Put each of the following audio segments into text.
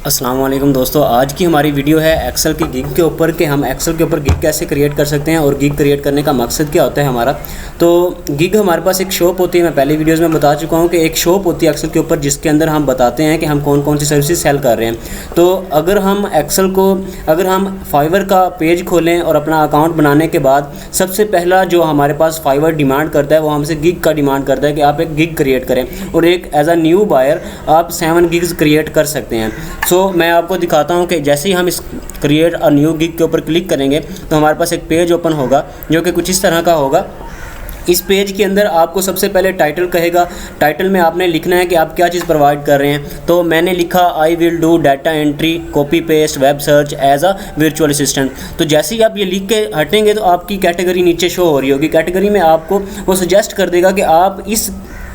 अस्सलाम वालेकुम दोस्तों, आज की हमारी वीडियो है एक्सेल की गिग के ऊपर कि हम एक्सेल के ऊपर गिग कैसे क्रिएट कर सकते हैं और गिग क्रिएट करने का मकसद क्या होता है हमारा। तो गिग हमारे पास एक शॉप होती है, मैं पहले वीडियोस में बता चुका हूं कि एक शॉप होती है एक्सेल के ऊपर जिसके अंदर हम बताते हैं कि हम कौन कौन सी सर्विसेज सेल कर रहे हैं। तो अगर हम फाइवर का पेज खोलें और अपना अकाउंट बनाने के बाद सबसे पहला जो हमारे पास फाइवर डिमांड करता है वो हमसे गिग का डिमांड करता है कि आप एक गिग क्रिएट करें और एक एज अ न्यू बायर आप 7 गिग्स क्रिएट कर सकते हैं। तो मैं आपको दिखाता हूं कि जैसे ही हम इस क्रिएट अ न्यू गिग के ऊपर क्लिक करेंगे तो हमारे पास एक पेज ओपन होगा जो कि कुछ इस तरह का होगा। इस पेज के अंदर आपको सबसे पहले टाइटल कहेगा। टाइटल में आपने लिखना है कि आप क्या चीज़ प्रोवाइड कर रहे हैं। तो मैंने लिखा I will do data entry, copy paste, web search as a virtual assistant. तो जैसे ही आप ये लिख के हटेंगे तो आपकी कैटेगरी नीचे शो हो रही होगी। कैटेगरी में आपको वो सजेस्ट कर देगा कि आप इस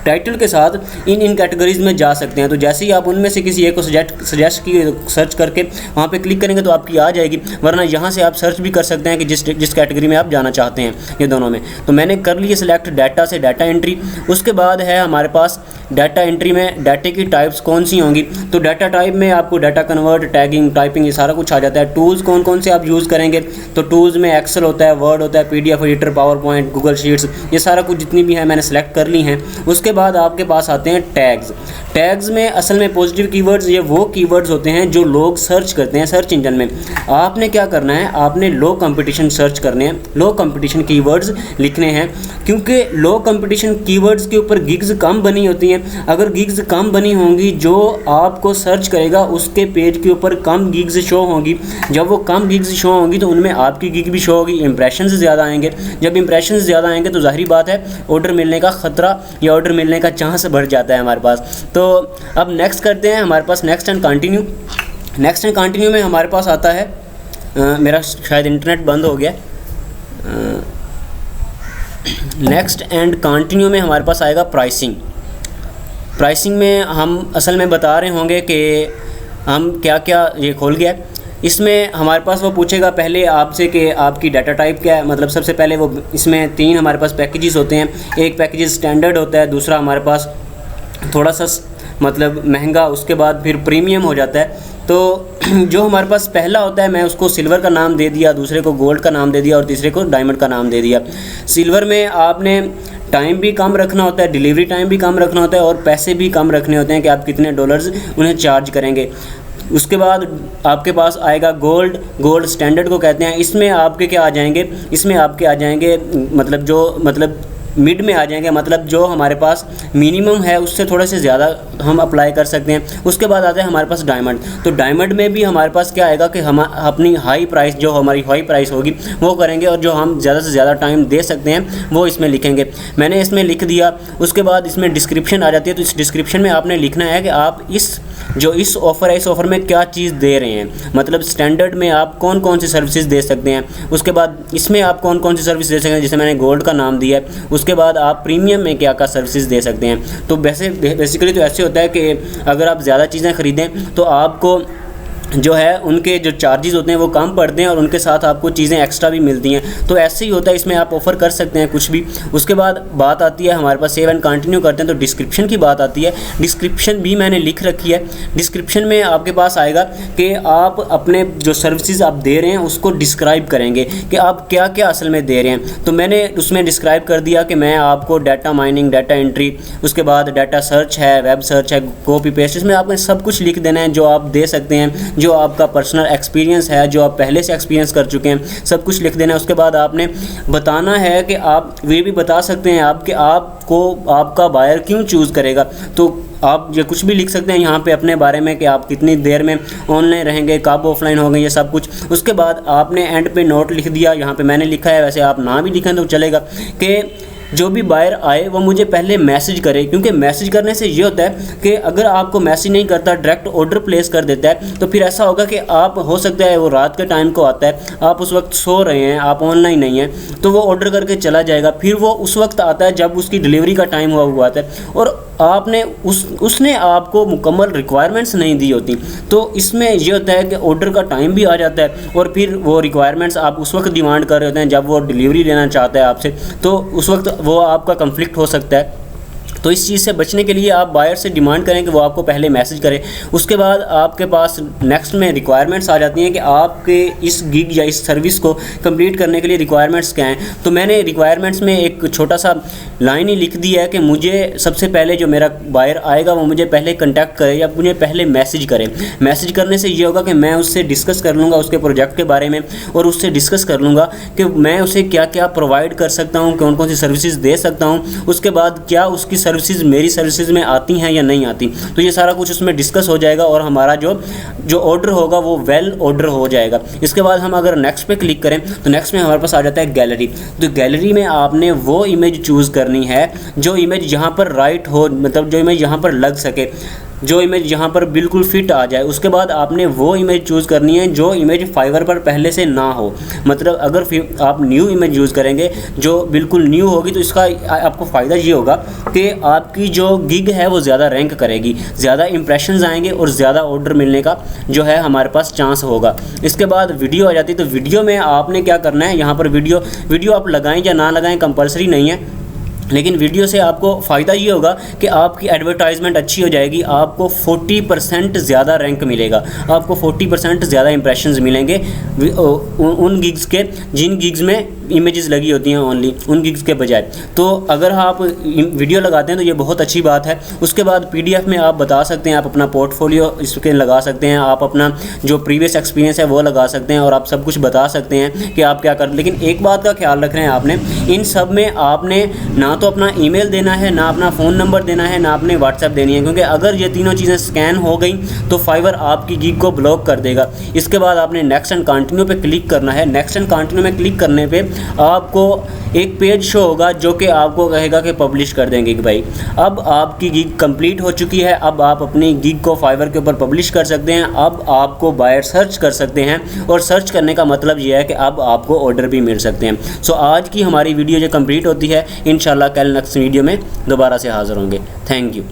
टाइटल के साथ इन कैटेगरीज़ में जा सकते हैं। तो जैसे ही आप उनमें से किसी एक को सजेस्ट की सर्च करके वहाँ पे क्लिक करेंगे तो आपकी आ जाएगी, वरना यहाँ से आप सर्च भी कर सकते हैं कि जिस कैटेगरी में आप जाना चाहते हैं, ये दोनों में। तो मैंने कर लिए सिलेक्ट डाटा से डाटा एंट्री। उसके बाद है हमारे पास डाटा एंट्री में डाटे की टाइप्स कौन सी होंगी। तो डाटा टाइप में आपको डाटा कन्वर्ट, टैगिंग, टाइपिंग ये सारा कुछ आ जाता है। टूल्स कौन कौन से आप यूज़ करेंगे, तो टूल्स में एक्सेल होता है, वर्ड होता है, PDF editor, power point, Google sheets, ये सारा कुछ जितनी भी है मैंने सेलेक्ट कर ली हैं। उसके बाद आपके पास आते हैं टैग्स। टैग्स में असल में पॉजिटिव कीवर्ड्स, ये वो कीवर्ड्स होते हैं जो लोग सर्च करते हैं सर्च इंजन में। आपने क्या करना है, आपने लो कंपटीशन सर्च करने हैं, लो कंपटीशन कीवर्ड्स लिखने हैं, क्योंकि लो कंपटीशन कीवर्ड्स के ऊपर गिग्स कम बनी होती हैं। अगर गिग्स कम बनी होंगी, जो आपको सर्च करेगा उसके पेज के ऊपर कम गिग्स शो होंगी। जब वो कम गिग्स शो होंगी तो उनमें आपकी गिग भी शो होगी, इंप्रेशंस ज़्यादा आएंगे। जब इंप्रेशंस ज़्यादा आएंगे तो जाहिर बात है ऑर्डर मिलने का ख़तरा या ऑर्डर मिलने का चांस बढ़ जाता है हमारे पास। तो अब नेक्स्ट करते हैं, हमारे पास next and continue. Next and continue में हमारे पास आता है मेरा शायद इंटरनेट बंद हो गया। नेक्स्ट एंड कंटिन्यू में हमारे पास आएगा प्राइसिंग। प्राइसिंग में हम असल में बता रहे होंगे कि हम क्या क्या, ये खोल गया। इसमें हमारे पास वो पूछेगा पहले आपसे कि आपकी डाटा टाइप क्या है। मतलब सबसे पहले वो इसमें 3 हमारे पास पैकेजेस होते हैं। एक पैकेज स्टैंडर्ड होता है, दूसरा हमारे पास थोड़ा सा मतलब महंगा, उसके बाद फिर प्रीमियम हो जाता है। तो जो हमारे पास पहला होता है मैं उसको सिल्वर का नाम दे दिया, दूसरे को गोल्ड का नाम दे दिया और तीसरे को डायमंड का नाम दे दिया। सिल्वर में आपने टाइम भी कम रखना होता है, डिलीवरी टाइम भी कम रखना होता है और पैसे भी कम रखने होते हैं कि आप कितने डॉलर्स उन्हें चार्ज करेंगे। उसके बाद आपके पास आएगा गोल्ड। गोल्ड स्टैंडर्ड को कहते हैं। इसमें आपके क्या आ जाएंगे, इसमें आपके आ जाएंगे मतलब मिड में आ जाएंगे, मतलब जो हमारे पास मिनिमम है उससे थोड़े से ज़्यादा हम अप्लाई कर सकते हैं। उसके बाद आता है हमारे पास डायमंड। तो डायमंड में भी हमारे पास क्या आएगा कि हम अपनी हाई प्राइस, जो हमारी हाई प्राइस होगी वो करेंगे और जो हम ज़्यादा से ज़्यादा टाइम दे सकते हैं वो इसमें लिखेंगे। मैंने इसमें लिख दिया। उसके बाद इसमें डिस्क्रिप्शन आ जाती है। तो इस डिस्क्रिप्शन में आपने लिखना है कि आप इस ऑफ़र है, इस ऑफ़र में क्या चीज़ दे रहे हैं। मतलब स्टैंडर्ड में आप कौन कौन सी सर्विसेज दे सकते हैं। उसके बाद इसमें आप कौन कौन सी सर्विस दे सकते हैं, जैसे मैंने गोल्ड का नाम दिया है। उसके बाद आप प्रीमियम में क्या क्या सर्विसेज दे सकते हैं। तो बेसिकली तो ऐसे होता है कि अगर आप ज़्यादा चीज़ें ख़रीदें तो आपको जो है उनके जो चार्जेस होते हैं वो कम पड़ते हैं और उनके साथ आपको चीज़ें एक्स्ट्रा भी मिलती हैं। तो ऐसे ही होता है, इसमें आप ऑफ़र कर सकते हैं कुछ भी। उसके बाद बात आती है हमारे पास सेव एंड कंटिन्यू करते हैं तो डिस्क्रिप्शन की बात आती है। डिस्क्रिप्शन भी मैंने लिख रखी है। डिस्क्रिप्शन में आपके पास आएगा कि आप अपने जो सर्विसेज आप दे रहे हैं उसको डिस्क्राइब करेंगे कि आप क्या क्या असल में दे रहे हैं। तो मैंने उसमें डिस्क्राइब कर दिया कि मैं आपको डाटा माइनिंग, डाटा एंट्री, उसके बाद डाटा सर्च है, वेब सर्च है, कॉपी पेस्ट, इसमें आपने सब कुछ लिख देना है जो आप दे सकते हैं, जो आपका पर्सनल एक्सपीरियंस है, जो आप पहले से एक्सपीरियंस कर चुके हैं, सब कुछ लिख देना है। उसके बाद आपने बताना है कि आप ये भी बता सकते हैं आप कि आपको आपका बायर क्यों चूज़ करेगा। तो आप ये कुछ भी लिख सकते हैं यहाँ पे अपने बारे में कि आप कितनी देर में ऑनलाइन रहेंगे, कब ऑफलाइन होंगे, ये सब कुछ। उसके बाद आपने एंड पे नोट लिख दिया। यहाँ पे मैंने लिखा है, वैसे आप ना भी लिखें तो चलेगा, कि जो भी बायर आए वो मुझे पहले मैसेज करे। क्योंकि मैसेज करने से ये होता है कि अगर आपको मैसेज नहीं करता, डायरेक्ट ऑर्डर प्लेस कर देता है, तो फिर ऐसा होगा कि आप, हो सकता है वो रात के टाइम को आता है, आप उस वक्त सो रहे हैं, आप ऑनलाइन नहीं हैं, तो वो ऑर्डर करके चला जाएगा। फिर वो उस वक्त आता है जब उसकी डिलीवरी का टाइम हुआ आता है और आपने उसने आपको मुकम्मल रिक्वायरमेंट्स नहीं दी होती। तो इसमें ये होता है कि ऑर्डर का टाइम भी आ जाता है और फिर वो रिक्वायरमेंट्स आप उस वक्त डिमांड कर रहे होते हैं जब वो डिलीवरी लेना चाहता है आपसे, तो उस वक्त वो आपका कन्फ्लिक्ट हो सकता है। तो इस चीज़ से बचने के लिए आप बायर से डिमांड करें कि वो आपको पहले मैसेज करे। उसके बाद आपके पास नेक्स्ट में रिक्वायरमेंट्स आ जाती हैं कि आपके इस गिग या इस सर्विस को कंप्लीट करने के लिए रिक्वायरमेंट्स क्या हैं। तो मैंने रिक्वायरमेंट्स में एक छोटा सा लाइन ही लिख दिया है कि मुझे सबसे पहले जो मेरा बायर आएगा वो मुझे पहले कॉन्टैक्ट करे या मुझे पहले मैसेज करे। मैसेज करने से ये होगा कि मैं उससे डिस्कस कर लूँगा उसके प्रोजेक्ट के बारे में, और उससे डिस्कस कर लूँगा कि मैं उसे क्या क्या प्रोवाइड कर सकता हूँ, कौन कौन सी सर्विसेज दे सकता हूँ। उसके बाद क्या उसकी सर्विसेज मेरी सर्विसेज में आती हैं या नहीं आती, तो ये सारा कुछ उसमें डिस्कस हो जाएगा और हमारा जो ऑर्डर होगा वो वेल ऑर्डर हो जाएगा। इसके बाद हम अगर नेक्स्ट पे क्लिक करें तो नेक्स्ट में हमारे पास आ जाता है गैलरी। तो गैलरी में आपने वो इमेज चूज़ करनी है जो इमेज यहाँ पर राइट हो, मतलब जो इमेज यहाँ पर लग सके, जो इमेज यहाँ पर बिल्कुल फिट आ जाए। उसके बाद आपने वो इमेज चूज़ करनी है जो इमेज फाइवर पर पहले से ना हो। मतलब अगर आप न्यू इमेज यूज़ करेंगे जो बिल्कुल न्यू होगी तो इसका आपको फ़ायदा ये होगा कि आपकी जो गिग है वो ज़्यादा रैंक करेगी, ज़्यादा इंप्रेशंस आएंगे और ज़्यादा ऑर्डर मिलने का जो है हमारे पास चांस होगा। इसके बाद वीडियो आ जाती है। तो वीडियो में आपने क्या करना है, यहाँ पर वीडियो आप लगाएं या ना लगाएं कंपलसरी नहीं है, लेकिन वीडियो से आपको फ़ायदा ये होगा कि आपकी एडवर्टाइजमेंट अच्छी हो जाएगी, आपको 40% ज़्यादा रैंक मिलेगा, आपको 40% ज़्यादा इंप्रेशंस मिलेंगे उन गिग्स के जिन गिग्स में इमेजेस लगी होती हैं ओनली, उन गिग्स के बजाय। तो अगर आप वीडियो लगाते हैं तो ये बहुत अच्छी बात है। उसके बाद पीडीएफ में आप बता सकते हैं, आप अपना पोर्टफोलियो इसके लगा सकते हैं, आप अपना जो प्रीवियस एक्सपीरियंस है वो लगा सकते हैं और आप सब कुछ बता सकते हैं कि आप क्या कर। लेकिन एक बात का ख्याल रख रहे हैं आपने, इन सब में आपने ना तो अपना ईमेल देना है, ना अपना फ़ोन नंबर देना है, ना अपने व्हाट्सएप देनी है, क्योंकि अगर ये तीनों चीज़ें स्कैन हो गई तो फाइवर आपकी गिग को ब्लॉक कर देगा। इसके बाद आपने नेक्स्ट एंड कंटिन्यू पे क्लिक करना है। नेक्स्ट एंड कंटिन्यू में क्लिक करने पे आपको एक पेज शो होगा जो कि आपको कहेगा कि पब्लिश कर देंगे कि भाई अब आपकी गिग कंप्लीट हो चुकी है, अब आप अपनी गिग को फाइवर के ऊपर पब्लिश कर सकते हैं, अब आपको बायर सर्च कर सकते हैं। और सर्च करने का मतलब ये है कि अब आपको ऑर्डर भी मिल सकते हैं। सो आज की हमारी वीडियो जो कंप्लीट होती है, इंशाल्लाह कल नेक्स्ट वीडियो में दोबारा से हाज़िर होंगे। Thank you.